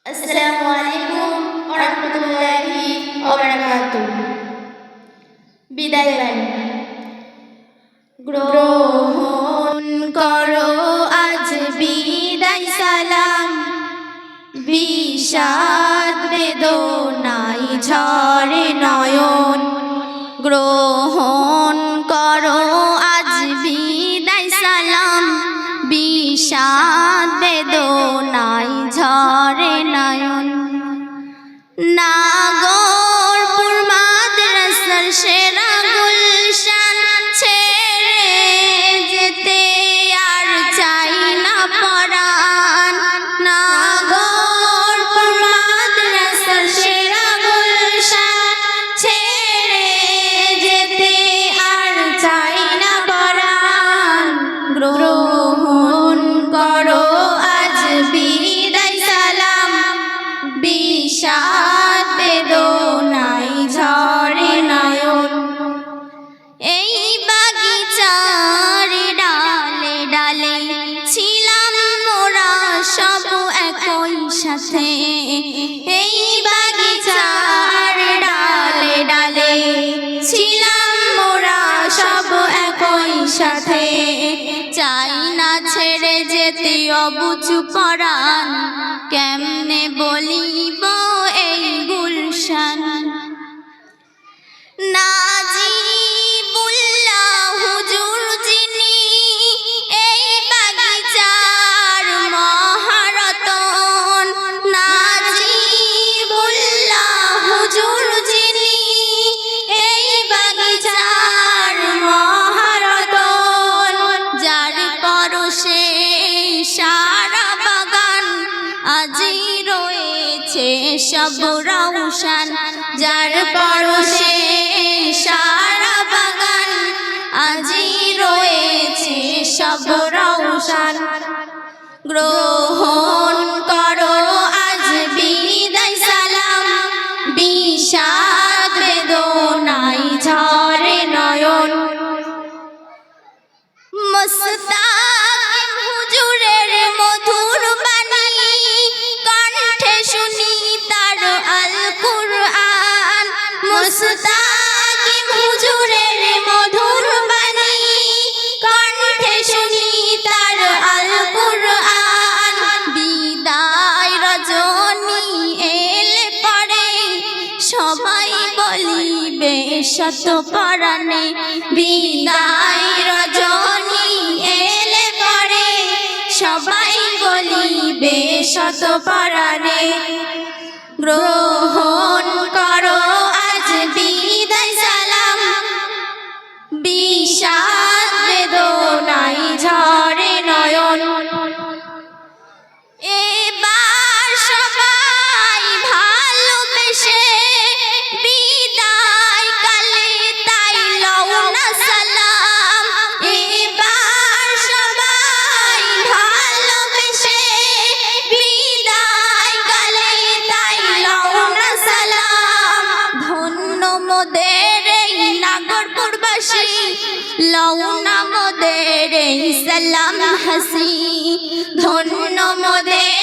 আসসালামু আলাইকুম ওয়া রাহমাতুল্লাহি ওয়া বারাকাতুহু। বিদায় বাণী। গ্রহণ করো আজ বিদায় সালাম, বিষাদ বেদনায় ঝরে নয়ন। গ্রহণ করো আজ বিদায় সালাম, বিষাদ বেদনায় ঝরে নয়ন। নাগরপুর মাদ্রাসার সেরা গুলশান ছেড়ে যেতে আর চাই না পরাণ। নাগরপুর মাদ্রাসার সেরা গুলশান ছেড়ে যেতে আর চাই না পরাণ। গ্রহণ করো আজ বিদায় সালাম, বিষাদ বেদনায় ঝরে নয়ন। এই বাগিচার ডালে ডালে ছিলাম মোরা সব একই সাথে। এই বাগিচার ডালে ডালে ছিলাম মোরা সব একই সাথে। চাই না ছেড়ে যেতে অবুঝ পরাণ, কেমনে বলিব এই গুলশান। নাজিবুল্লাহ হুজুর যিনি এই বাগিচার মহারতন। নাজিবুল্লাহ হুজুর যিনি এই বাগিচার মহারতন। যার পরশে সারা বাগান আজি রয়েছে সব রওশান। যার পরশে সারা বাগান আজি রয়েছে সব রওশান। গ্রহণ করো আজ বিদায় সালাম, বিষাদ বেদনায় ঝরে নয়ন। মুস্তাকিম হুজুরের মধুর বাণী কণ্ঠে শুনি তার আল কুরআন। মুস্তাকিম হুজুরের মধুর বাণী কণ্ঠে শুনি তার আল কুরআন। বিদায় রজনী এলে পরে সবাই বলিবে শত পরাণে। বিদায় রজনী এলে পরে সবাই বলিবে শত পরাণে। গ্রহণ করো আজ বিদায় সালাম, বিষাদ বেদনায় ঝরে নয়ন। এবার সবাই ভালোবেসে বিদায় কালে তাই লও না সালাম। এবার সবাই ভালোবেসে বিদায় কালে তাই লও না সালাম। ধন্য মোদের এই নাগরপুরবাসী, লও না মোদের এই সালাম হাসি। ধন্য মোদের